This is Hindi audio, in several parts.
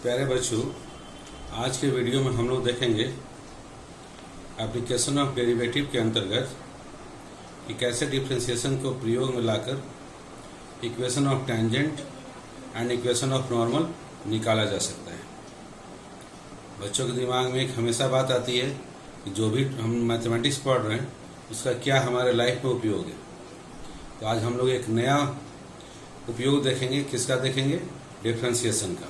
प्यारे बच्चों, आज के वीडियो में हम लोग देखेंगे एप्लीकेशन ऑफ डेरिवेटिव के अंतर्गत कि कैसे डिफरेंशिएशन को प्रयोग में लाकर equation of tangent and equation of normal निकाला जा सकता है। बच्चों के दिमाग में एक हमेशा बात आती है कि जो भी हम मैथमेटिक्स पढ़ रहे हैं उसका क्या हमारे लाइफ में उपयोग है। तो आज हम लोग एक नया उपयोग देखेंगे। किसका देखेंगे? डिफरेंशिएशन का।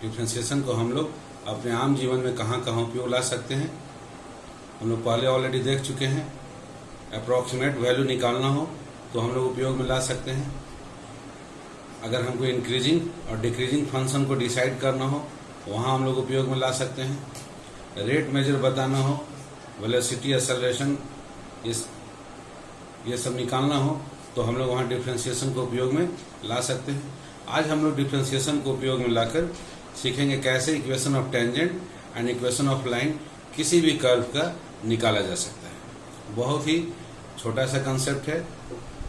डिफरेंशिएशन को हम लोग अपने आम जीवन में कहाँ कहाँ उपयोग ला सकते हैं हम लोग पहले ऑलरेडी देख चुके हैं। अप्रॉक्सीमेट वैल्यू निकालना हो तो हम लोग उपयोग में ला सकते हैं। अगर हमको इंक्रीजिंग और डिक्रीजिंग फंक्शन को डिसाइड करना हो वहाँ हम लोग उपयोग में ला सकते हैं। रेट मेजर बताना हो, वेलोसिटी, एक्सेलरेशन, ये सब निकालना हो तो हम लोग वहाँ डिफरेंशिएशन को उपयोग में ला सकते हैं। आज हम लोग डिफरेंशिएशन को उपयोग में लाकर सीखेंगे कैसे equation of tangent and equation of line किसी भी कर्व का निकाला जा सकता है। बहुत ही छोटा सा कंसेप्ट है,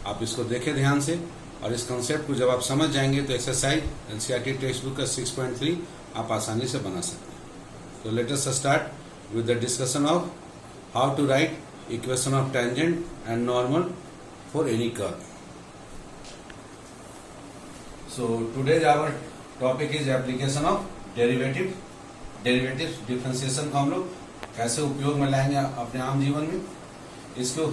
आप इसको देखें ध्यान से, और इस कंसेप्ट को जब आप समझ जाएंगे तो एक्सरसाइज एनसीईआरटी टेक्स्ट बुक का 6.3 आप आसानी से बना सकते हैं। तो let us start with the discussion of how to write equation of tangent and normal for any curve. So today's our topic is application of derivative differentiation को हम लोग कैसे उपयोग में लाएंगे अपने आम जीवन में। इसको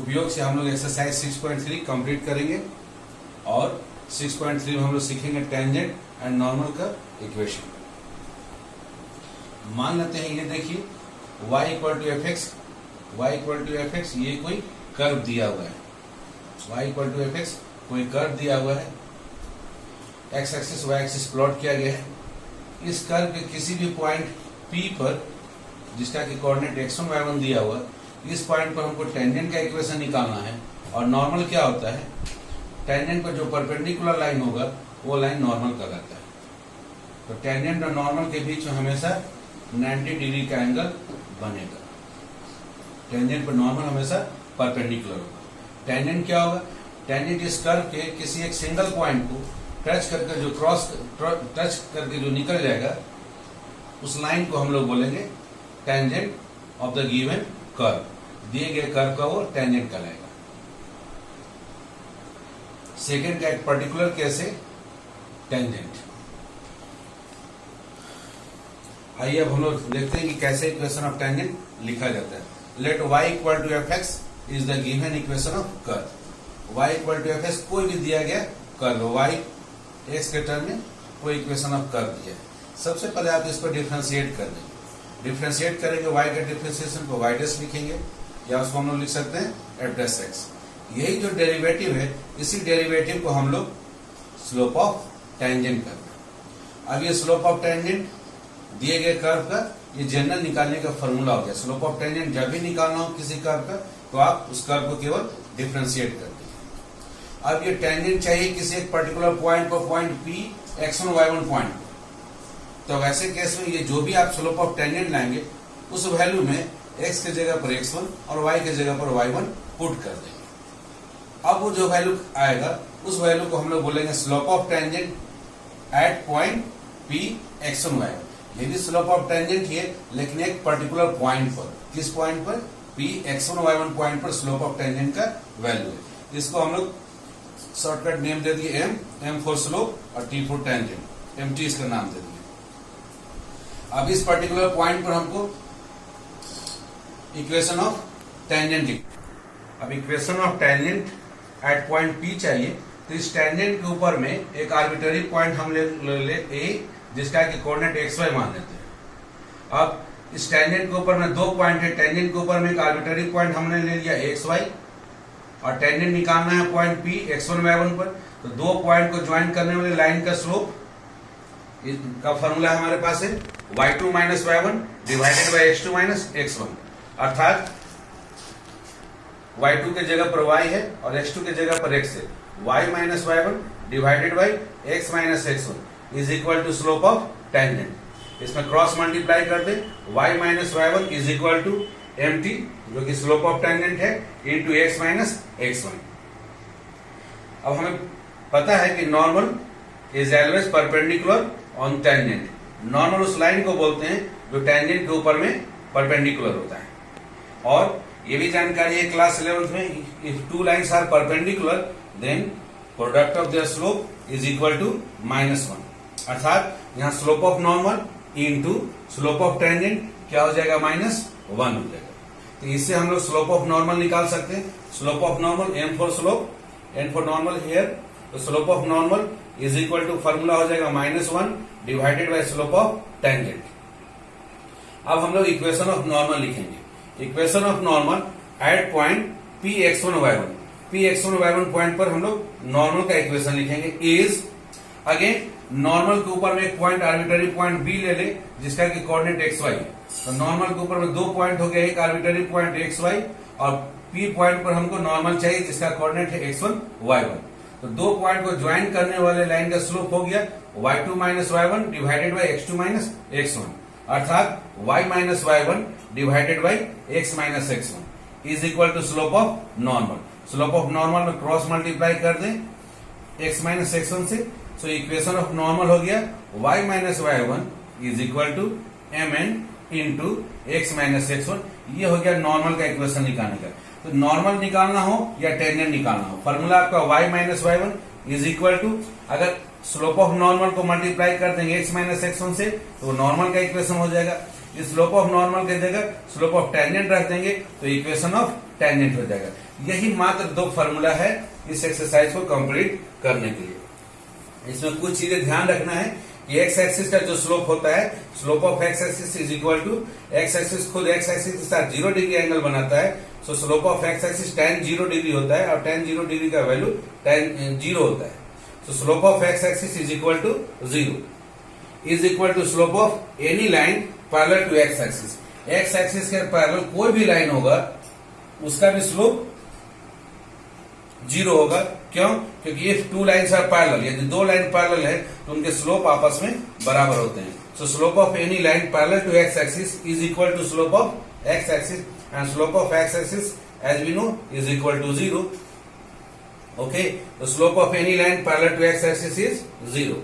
उपयोग से हम लोग एक्सरसाइज 6.3 कंप्लीट करेंगे और 6.3 में हम लोग सीखेंगे टेंजेंट एंड नॉर्मल का इक्वेशन। मान लेते हैं ये देखिए y = fx, ये कोई कर्व दिया हुआ है। y = fx कोई कर्व दिया हुआ है, x axis y axis plot किया गया है। इस कर्व के किसी भी पॉइंट P पर जिसका कि कोऑर्डिनेट x1 y1 दिया हुआ, इस पॉइंट पर हमको टेंजेंट का इक्वेशन निकालना है। और नॉर्मल क्या होता है? टेंजेंट पर जो परपेंडिकुलर लाइन होगा वो लाइन नॉर्मल कहलाता है। तो टेंजेंट और नॉर्मल के बीच में हमेशा 90 डिग्री का एंगल बनेगा। टेंजेंट पर नॉर्मल हमेशा परपेंडिकुलर होगा। टेंजेंट क्या होगा? टेंजेंट इस कर्व के किसी एक सिंगल पॉइंट को टच करके जो निकल जाएगा उस लाइन को हम लोग बोलेंगे tangent of the given curve. दिए गए कर्व का वो टेंजेंट कहलाएगा। सेकेंड का एक पर्टिकुलर केस है टेंजेंट। आइए अब हम लोग देखते हैं कि कैसे इक्वेशन ऑफ टेंजेंट लिखा जाता है। Let y = fx is the given equation of curve. y = fx कोई भी दिया गया कर्व, y x के टर्म में कोई इक्वेशन ऑफ कर्व दिया है। सबसे पहले आप इसको डिफरेंशिएट कर देंगे। डिफरेंशिएट करेंगे y का डिफरेंशिएशन को y' लिखेंगे या उसको हम लोग लिख सकते हैं f'(x). यही जो डेरिवेटिव है, इसी डेरिवेटिव को हम लोग स्लोप ऑफ टेंजेंट करते हैं। अब ये स्लोप ऑफ टेंजेंट दिए गए कर्व का ये जनरल निकालने का फॉर्मूला हो गया। स्लोप ऑफ टेंजेंट जब भी निकालना हो किसी कर्व का तो आप उस कर्व को केवल डिफरेंशिएट करते हैं। अब ये टेंजेंट चाहिए किसी एक पर्टिकुलर पॉइंट पर, point P x1 y1 point. तो वैसे केस में ये जो भी आप स्लोप ऑफ टेंजेंट लाएंगे उस वैल्यू में x के जगह पर x1 और y के जगह पर y1 पुट कर देंगे। अब वो जो वैल्यू आएगा उस वैल्यू को हम लोग बोलेंगे slope of tangent at point P x1 y1। ये भी स्लोप ऑफ टेंजेंट ही है लेकिन एक पर्टिकुलर पॉइंट पर। किस पॉइंट पर? P x1 y1 पॉइंट पर स्लोप ऑफ टेंजेंट का वैल्यू है। इसको हम लोग शॉर्टकट नेम दे दिए m फॉर स्लोप और t फॉर टेंजेंट, mt इसका नाम दे दिए। अब इस पर्टिकुलर पॉइंट पर हमको इक्वेशन ऑफ टेंजेंट, अब equation of tangent at point P चाहिए। तो इस टेंजेंट के ऊपर में एक आर्बिट्ररी पॉइंट हम ले A जिसका कि कोऑर्डिनेट xy मान लेते हैं। अब इस टेंजेंट के ऊपर में दो पॉइंट है। टेंजेंट के ऊपर में एक आर्बिट्ररी पॉइंट हमने ले लिया xy और टेंजेंट निकालना है पॉइंट P x1 y1 पर। तो दो पॉइंट को ज्वाइन करने वाले लाइन का स्लोप का फॉर्मूला हमारे पास है y2 - y1 divided bye x2 - x1। अर्थात y2 के जगह पर y है और x2 के जगह पर x है। y - y1 divided by x - x1 is equal to slope of tangent. इसमें क्रॉस मल्टीप्लाई कर दे, y - y1 is equal to mt जो कि स्लोप ऑफ टेंजेंट है इनटू x - x1। अब हमें पता है कि normal is always perpendicular on tangent. Normal उस लाइन को बोलते हैं जो टेंजेंट के ऊपर में परपेंडिकुलर होता है। और ये भी जानकारी है क्लास 11th में, if two lines are perpendicular then product of their slope is equal to -1। अर्थात यहाँ slope of normal into slope of tangent क्या हो जाएगा, -1 हो जाएगा। तो इससे हम लोग स्लोप ऑफ नॉर्मल निकाल सकते हैं। Slope of normal n for slope, n for normal here, तो slope of normal is equal to formula हो जाएगा -1 divided by slope of tangent. अब हम लोग इक्वेशन ऑफ नॉर्मल लिखेंगे। Equation of normal at point p x1 y1, p x1 y1 point पर हम लोग नॉर्मल का इक्वेशन लिखेंगे। इज अगेन नॉर्मल के ऊपर में एक पॉइंट आर्बिट्ररी पॉइंट b ले ले जिसका कि कोऑर्डिनेट xy है। तो नॉर्मल के ऊपर में दो पॉइंट हो गया, एक आर्बिट्ररी पॉइंट xy और p पॉइंट पर हमको नॉर्मल चाहिए जिसका कोऑर्डिनेट है x1 y1। तो दो पॉइंट को ज्वाइन करने वाले लाइन का स्लोप हो गया y2 minus y1 divided by x2 minus x1, अर्थात y minus y1 divided by x minus x1 is equal to slope of normal. Slope of normal में क्रॉस मल्टीप्लाई कर दें x माइनस x1 से, सो इक्वेशन ऑफ नॉर्मल हो गया y minus y1 is equal to mn into x minus x1। ये हो गया नॉर्मल का इक्वेशन निकालने का। तो नॉर्मल निकालना हो या टेंजेंट निकालना हो, फॉर्मूला आपका y minus y1 is equal to, अगर स्लोप ऑफ नॉर्मल को मल्टीप्लाई कर देंगे x माइनस x1 से तो नॉर्मल का इक्वेशन हो जाएगा। इस स्लोप ऑफ नॉर्मल की जगह स्लोप ऑफ टेंजेंट रख देंगे तो इक्वेशन ऑफ टेंजेंट हो जाएगा। यही मात्र दो फॉर्मूला है इस एक्सरसाइज को कंप्लीट करने के लिए। इसमें कुछ चीजें ध्यान रखना है कि एक्स एक्सिस का जो स्लोप होता है, slope of x axis is equal to, x axis खुद एक्स एक्सिस के साथ 0 डिग्री एंगल बनाता है, so slope of x axis tan 0 degree होता है और tan 0 डिग्री का वैल्यू tan 0 होता है। So slope of x axis is equal to 0 is equal to slope of any line parallel to x axis. X axis के पैरेलल कोई भी लाइन होगा उसका भी स्लोप 0 होगा। क्यों? क्योंकि if two lines are parallel, यदि दो लाइन पैरेलल है तो उनके स्लोप आपस में बराबर होते हैं। So slope of any line parallel to x axis is equal to slope of x axis and slope of x axis as we know is equal to 0। Okay, तो slope of any line parallel to x axis is 0।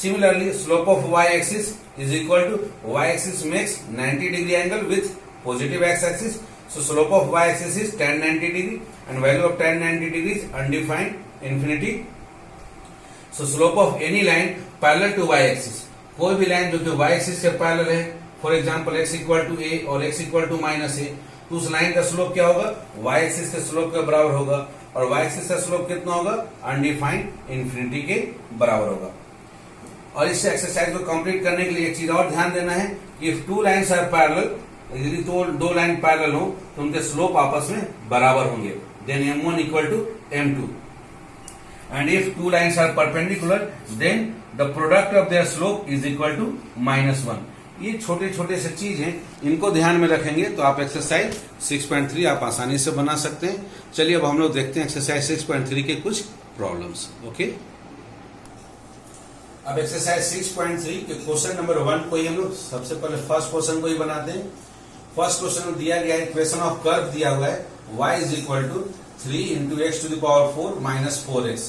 Similarly, slope of y-axis is equal to, y-axis makes 90 degree angle with positive x-axis. So slope of y-axis is tan 90 degree and value of tan 90 degree is undefined infinity. So slope of any line parallel to y-axis, कोई भी लाइन जो कि y-axis से पैरेलल है, for example x equal to a और x equal to minus a, तो उस लाइन का स्लोप क्या होगा, y-axis के स्लोप के बराबर होगा। और y-axis का स्लोप कितना होगा, अनडिफाइंड इन्फिनिटी के बराबर होगा। और इस एक्सरसाइज को कंप्लीट करने के लिए एक चीज और ध्यान देना है कि if two lines are parallel, यदि दो लाइन पैरेलल हो तो उनके स्लोप आपस में बराबर होंगे, then m1 equal to m2 and if two lines are perpendicular then the product of their slope is equal to -1। ये छोटे छोटे से चीज हैं, इनको ध्यान में रखेंगे तो आप एक्सरसाइज 6.3 आप आसानी से बना सकते हैं। चलिए अब हम लोग देखते हैं एक्सरसाइज 6.3 के कुछ प्रॉब्लम्स। ओके, अब एक्सरसाइज 6.3 के क्वेश्चन नंबर 1 को ही हम लोग सबसे पहले फर्स्ट क्वेश्चन को ही बनाते हैं। फर्स्ट क्वेश्चन में दिया गया है, इक्वेशन ऑफ कर्व दिया हुआ है y is equal to 3 into X to the power 4 minus 4x।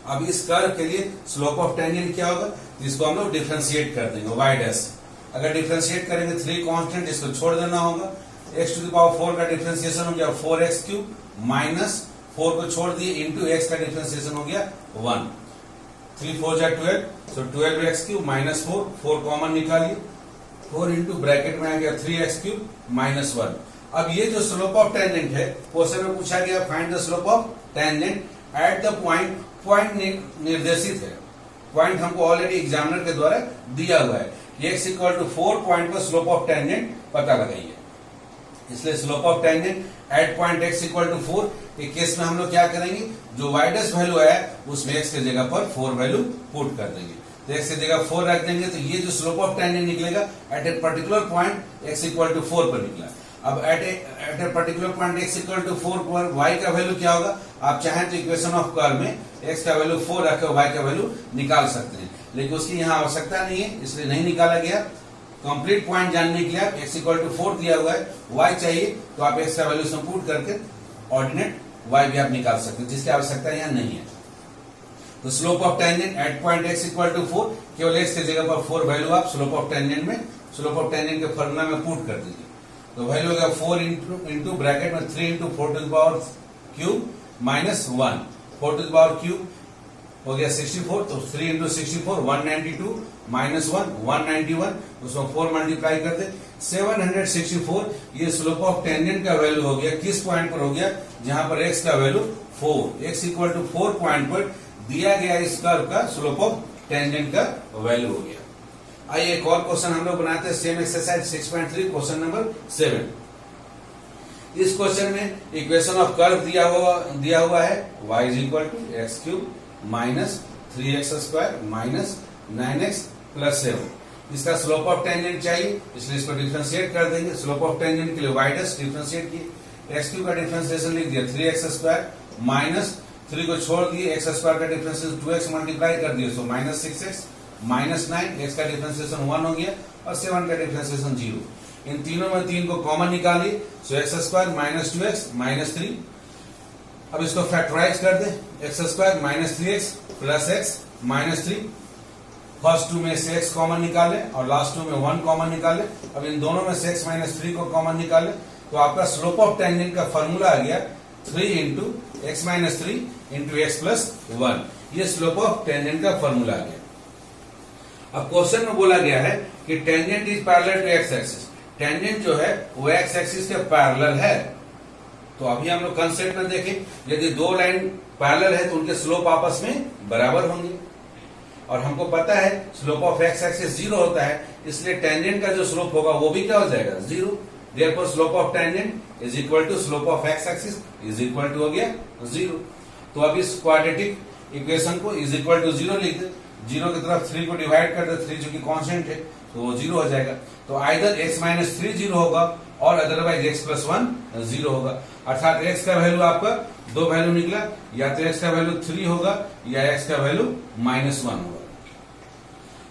अब इस कर्व के लिए स्लोप ऑफ टेंजेंट क्या होगा, जिसको हम लोग डिफरेंशिएट कर देंगे y डैश। अगर डिफरेंशिएट करेंगे 3 कांस्टेंट, इसको छोड़ देना होगा। x टू द पावर 4 का डिफरेंशिएशन हो गया 4x क्यूब माइनस 4 को छोड़ दिए इंटू x का डिफरेंशिएशन हो गया 1। 3 4 जा 12, सो 12x क्यूब माइनस 4, 4 कॉमन निकालिए, 4 इंटू ब्रैकेट में आ गया 3x क्यूब माइनस 1। अब ये जो स्लोप ऑफ टेंजेंट है, क्वेश्चन में पूछा गया find the slope of tangent at the point, point निर्देशित है, पॉइंट हमको ऑलरेडी एग्जामिनर के द्वारा दिया हुआ है कि x इक्वल टू 4 पॉइंट पर स्लोप ऑफ टेंजेंट पता लगाइए। इसलिए slope of tangent at point x equal to 4 के केस में हम लोग क्या करेंगे, जो y डैश वैल्यू है उसमें x के जगह पर 4 वैल्यू पुट कर देंगे। तो x की जगह 4 रख देंगे तो ये जो स्लोप ऑफ टेंजेंट निकलेगा at a particular point x equal to 4 पर निकला। अब at a particular point x equal to 4 पर y का वैल्यू क्या होगा, आप चाहें तो इक्वेशन ऑफ कर्व में x का वैल्यू 4 रखे y का वैल्यू निकाल सकते हैं, लेकिन उसकी यहाँ आवश्यकता नहीं है, इसलिए नहीं निकाला गया। कंप्लीट पॉइंट जानने के लिए आप x इक्वल टू 4 दिया हुआ है, y चाहिए तो आप x का वैल्यू इसमें पुट करके ऑर्डिनेट y भी आप निकाल सकते हैं, जिसकी आवश्यकता यहाँ नहीं है। तो slope of tangent at point x equal to 4, केवल x की जगह पर 4 वैल्यू आप स्लोप ऑफ टेंजेंट के फॉर्मूला में पुट कर दीजिए। तो वैल्यू होगा 4 इंटू ब्रैकेट में 3 into 4 to the power cube minus 1, 4 to the power cube हो गया 64, तो 3 इंटू 64 192 माइनस 1 191, उसमें 4 मल्टीप्लाई कर दे 764। ये स्लोप ऑफ टेंजेंट का वैल्यू हो गया, किस पॉइंट पर हो गया, जहां पर x का value 4, x equal to 4 point पर दिया गया इस कर्व का स्लोप ऑफ टेंजेंट का वैल्यू हो गया। आइए एक और क्वेश्चन हम लोग बनाते हैं, सेम एक्सरसाइज 6.3 क्वेश्चन नंबर 7। इस क्वेश्चन में इक्वेशन ऑफ कर्व दिया हुआ है y is equal to X cube minus 3x square minus 9x plus 7। इसका स्लोप ऑफ टेंजेंट चाहिए, इसलिए इसको डिफरेंशिएट कर देंगे। स्लोप ऑफ टेंजेंट के लिए y डैश डिफरेंशिएट किए, x क्यूब का डिफरेंशिएशन लिख दिया 3x स्क्वायर माइनस 3 को छोड़ दिए, x स्क्वायर का डिफरेंशिएशन 2x मल्टीप्लाई कर दिए, so minus 6x minus 9, x का डिफरेंशिएशन 1 हो गया और 7 का डिफरेंशिएशन 0। इन तीनों में 3 को कॉमन निकालिए, सो x square minus 2x minus 3। अब इसको फैक्टराइज कर दे, x square minus 3x plus x minus 3। First 2 में से x कॉमन निकाले और लास्ट 2 में 1 कॉमन निकाले। अब इन दोनों में से x माइनस 3 को कॉमन निकाले, तो आपका स्लोप ऑफ टेंजेंट का फॉर्मूला आ गया 3 into X minus 3 into X plus 1। ये स्लोप ऑफ टेंजेंट का फॉर्मूला आ गया। अब क्वेश्चन में बोला गया है कि tangent is parallel to x axis, tangent जो है वो एक्स एक्सिस के पैरेलल है। तो अभी हम लोग कंसेप्ट में देखें, यदि दो लाइन पैरेलल है तो उनके स्लोप आपस में बराबर होंगे, और हमको पता है स्लोप ऑफ एक्स एक्सिस 0 होता है, इसलिए टेंजेंट का जो स्लोप होगा वो भी क्या हो जाएगा 0। Therefore slope of tangent is equal to slope of x axis is equal to हो गया 0। तो अब इस क्वाड्रेटिक इक्वेशन को इज इक्वल टू 0 लिख दे, 0 की तरफ 3 को डिवाइड कर दे, 3 जो कि कांस्टेंट है तो वो 0 हो जाएगा। तो आइदर x माइनस 3 0 होगा और अदरवाइज x प्लस 1 0 होगा, अर्थात x का वैल्यू आपका दो वैल्यू निकला, या तो x का वैल्यू 3 होगा या x का वैल्यू माइनस 1 होगा।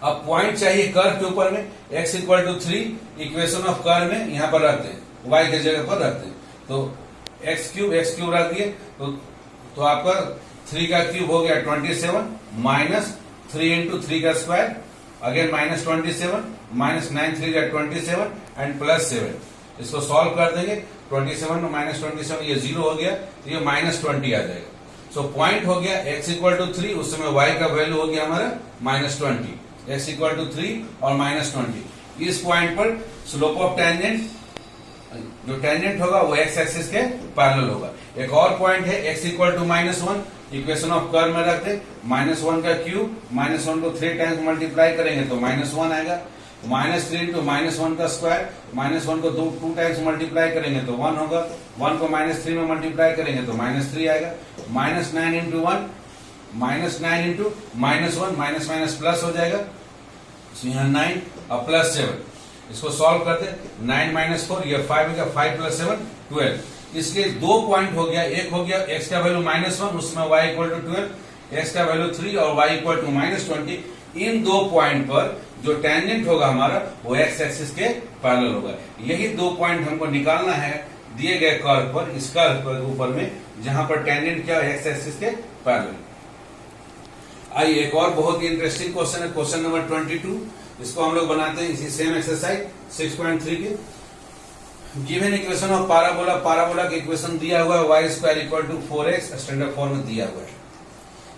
अब पॉइंट चाहिए कर्व के ऊपर में, x equal to 3 equation of curve में यहां पर रखते हैं, y की जगह पर रखते हैं, तो x क्यूब रख दिए, तो आपका 3 का क्यूब हो गया 27 माइनस 3 इंटू 3 का स्क्वायर अगेन माइनस 27 माइनस 9 3 का 27 एंड प्लस 7। इसको सॉल्व कर देंगे, 27 माइनस 27 ये 0 हो गया, तो ये माइनस 20 आ जाएगा। सो पॉइंट हो गया x इक्वल टू 3, उस समय y का वैल्यू हो गया हमारा माइनस 20, x इक्वल टू 3 और माइनस 20। इस पॉइंट पर स्लोप ऑफ टेंजेंट, जो टेंजेंट होगा वो x एक्सिस के पैरेलल होगा। एक और पॉइंट है x equal to minus 1, equation of curve में रखते, माइनस 1 का क्यूब माइनस 1 को 3 टाइम्स मल्टीप्लाई करेंगे तो माइनस 1 आएगा, माइनस 3 इंटू माइनस 1 का स्क्वायर, माइनस 1 को 2 टाइम्स मल्टीप्लाई करेंगे तो 1 होगा, 1 को माइनस 3 में मल्टीप्लाई करेंगे तो माइनस 3 आएगा, minus 9 into 1 minus 9 into minus 1 minus minus plus हो जाएगा, यहाँ 9 और प्लस 7। इसको सॉल्व करते, 9 माइनस 4 ये 5 का, 5 प्लस 7 12। इसलिए दो पॉइंट हो गया, एक हो गया x का वैल्यू माइनस 1, उसमें y इक्वल टू 12, x का वैल्यू 3 और y इक्वल टू माइनस 20। इन दो पॉइंट पर जो टेंजेंट होगा हमारा वो x एक्सिस के पैरेलल होगा। यही दो पॉइंट हमको निकालना है दिए गए कर्व पर, इस कर्व पर ऊपर में, जहां पर टेंजेंट क्या है x एक्सिस के पैरेलल। आइए एक और बहुत ही इंटरेस्टिंग क्वेश्चन है, क्वेश्चन नंबर 22। इसको हम लोग बनाते हैं इसी सेम एक्सरसाइज 6.3 के। Given equation of parabola, parabola का इक्वेशन दिया हुआ है y square equal to 4x standard form में दिया हुआ है।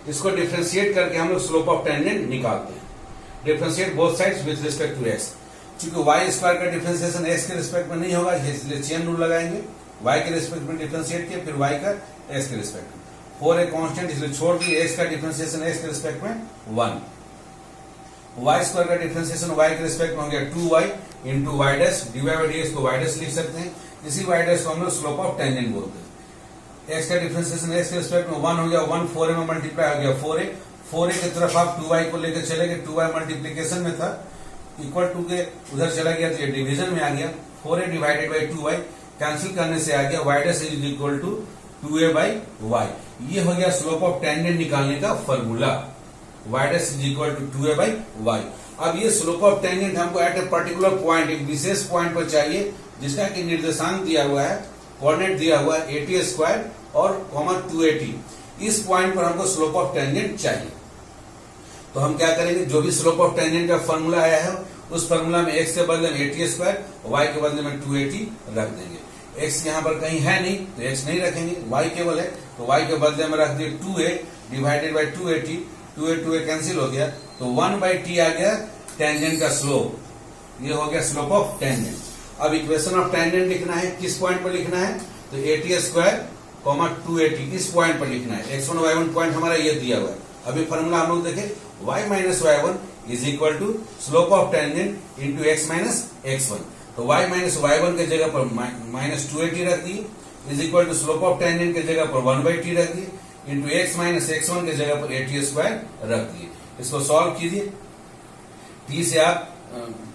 इसको डिफरेंशिएट करके हम लोग स्लोप ऑफ टेंजेंट निकालते हैं। Differentiate both sides with respect to x। क्योंकि y स्क्वायर का डिफरेंशिएशन x के रिस्पेक्ट में नहीं होगा, इसलिए चेन रूल लगाएंगे, y के रिस्पेक्ट में डिफरेंशिएट किया, फिर y का x के रिस्पेक्ट में। 4 एक कांस्टेंट इसलिए छोड़ दिए, x का डिफरेंशिएशन x के रिस्पेक्ट में 1, y स्क्वायर का डिफरेंशिएशन y के रिस्पेक्ट में हो गया 2y into Y dash, dy by dx को y डैश लिख सकते हैं। इसी y डैश को हम लोग स्लोप ऑफ टेंजेंट बोलते हैं। x का डिफरेंशिएशन x के रिस्पेक्ट में 1 हो गया, 1 4a में मल्टीप्लाई हो गया 4a, 4a की तरफ आप 2y को लेकर चले गए, 2y मल्टीप्लीकेशन में था, इक्वल टू के उधर चला गया तो ये डिवीजन में आ गया, 4a divided by 2y cancel करने से आ गया y dash is equal to 2a by y। ये हो गया स्लोप ऑफ टेंजेंट निकालने का formula, y dash is equal to 2a by y। अब ये स्लोप ऑफ टेंजेंट हमको एट ए पर्टिकुलर पॉइंट, एक विशेष पॉइंट पर चाहिए, जिसका कि निर्देशांक दिया हुआ है, कोऑर्डिनेट दिया हुआ है 80 स्क्वायर और 280। इस पॉइंट पर हमको स्लोप ऑफ टेंजेंट चाहिए। तो हम क्या करेंगे, जो भी स्लोप ऑफ टेंजेंट का फॉर्मूला आया है उस फॉर्मूला में x के बदले में 80 स्क्वायर, y के बदले में 280 रख देंगे। x यहाँ पर कहीं है नहीं तो x नहीं रखेंगे, y केवल है तो y के बदले में रख दिए 2a divided by 280, 2a cancel हो गया तो 1/t आ गया टेंजेंट का स्लोप। ये हो गया स्लोप ऑफ टेंजेंट। अब इक्वेशन ऑफ टेंजेंट लिखना है, किस पॉइंट पर लिखना है, तो 80 स्क्वायर 280 इस पॉइंट पर लिखना है। x1 y1 पॉइंट हमारा ये दिया हुआ है। अभी फॉर्मूला हम लोग देखें, y minus y1 is equal to slope of tangent into x minus x1। तो y माइनस y1 के जगह पर माइनस 280 रख दिए, is equal to slope of tangent के जगह पर 1/t रख दिए, इंटू x माइनस x1 के जगह पर 80 स्क्वायर रख दिए। इसको सॉल्व कीजिए, t से आप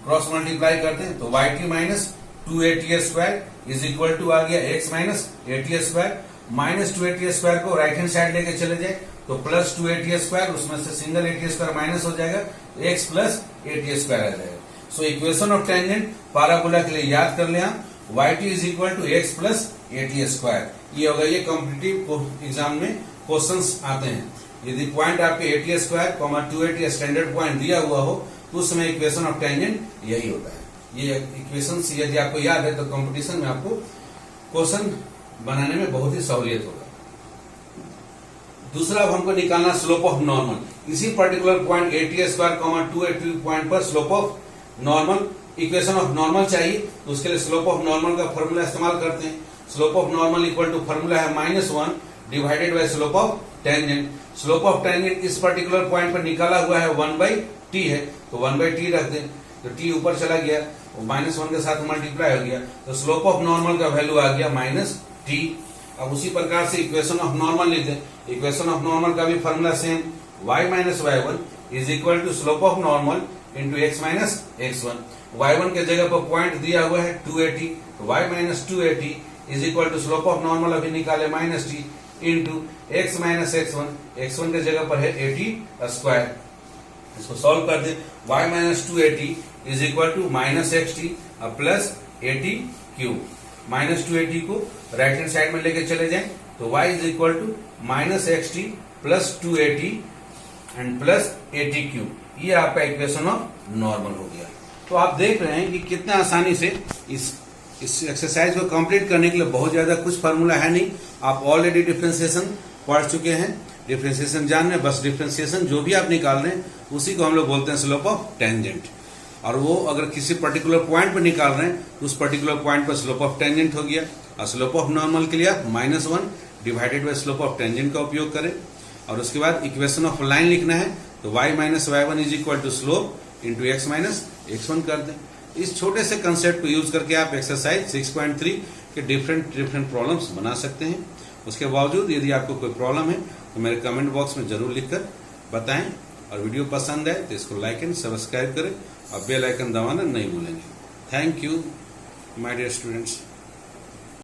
क्रॉस मल्टीप्लाई करते हैं तो yt minus 280 square is equal to आ गया x minus 80 square. Minus 280 square को राइट हैंड साइड लेके चले जाए तो प्लस 280 स्क्वायर, उसमें से सिंगल 80 स्क्वायर माइनस हो जाएगा, x प्लस 80 स्क्वायर आ जाएगा। So equation of tangent parabola के लिए याद कर ले आप, yt is equal to x plus 80 square. ये होगा, ये कॉम्पिटिटिव एग्जाम में क्वेश्चंस आते हैं। यदि पॉइंट आपके 80 स्क्वायर 280 स्टैंडर्ड पॉइंट दिया हुआ हो तो उस समय इक्वेशन ऑफ टेंजेंट यही होता है। ये इक्वेशन यदि आपको याद है तो कंपटीशन में आपको क्वेश्चन बनाने में बहुत ही सहूलियत होगा। दूसरा अब हमको निकालना स्लोप ऑफ नॉर्मल। इसी पर्टिकुलर पॉइंट 80 स्क्वायर 280 पॉइंट पर slope of normal, equation of normal चाहिए तो उसके लिए स्लोप ऑफ नॉर्मल का फॉर्मूला इस्तेमाल करते हैं। Slope of normal equal to formula है -1 divided by slope of tangent. Slope of tangent इस पर्टिकुलर पॉइंट पर निकाला हुआ है 1/t है तो 1/t रख दें, तो t ऊपर चला गया -1 के साथ मल्टीप्लाई हो गया तो स्लोप ऑफ नॉर्मल का वैल्यू आ गया -t। अब उसी प्रकार से इक्वेशन ऑफ नॉर्मल लिखते हैं। इक्वेशन ऑफ नॉर्मल का भी formula same, y minus y1 is equal to slope of normal into x minus x1। y1 के जगह पर पॉइंट दिया हुआ है 280 तो y minus 280 is equal to slope of normal अभी निकाले -t into x minus x1। x1 के जगह पर है 80 स्क्वायर। इसको सॉल्व कर दे, y minus 280 is equal to minus xt plus 80 cube. Minus 280 को राइट हैंड साइड में लेके चले जाएं तो y is equal to minus xt plus 280 and plus 80 cube. ये आपका इक्वेशन ऑफ नॉर्मल हो गया। तो आप देख रहे हैं कि कितना आसानी से इस एक्सरसाइज को कंप्लीट करने के लिए बहुत ज्यादा कुछ फार्मूला है नहीं। आप ऑलरेडी डिफरेंशिएशन पढ़ चुके हैं, डिफरेंशिएशन जान रहे हैं, बस डिफरेंशिएशन जो भी आप निकाल रहे हैं उसी को हम लोग बोलते हैं स्लोप ऑफ टेंजेंट। और वो अगर किसी पर्टिकुलर पॉइंट पर निकाल रहे हैं तो उस पर्टिकुलर पॉइंट पर स्लोप ऑफ टेंजेंट हो गया। और स्लोप ऑफ नॉर्मल के लिए आप -1 divided by slope of tangent का उपयोग करें। और उसके बाद इक्वेशन ऑफ लाइन लिखना है तो y minus y1 is equal to slope into x minus x1 कर दें। इस छोटे से कंसेप्ट को यूज करके आप एक्सरसाइज 6.3 के डिफरेंट प्रॉब्लम्स बना सकते हैं। उसके बावजूद यदि आपको कोई प्रॉब्लम है तो मेरे कमेंट बॉक्स में जरूर लिखकर बताएं। और वीडियो पसंद आए तो इसको लाइक एंड सब्सक्राइब करें और बेल आइकन दबाना नहीं भूलेंगे। Thank you my dear students.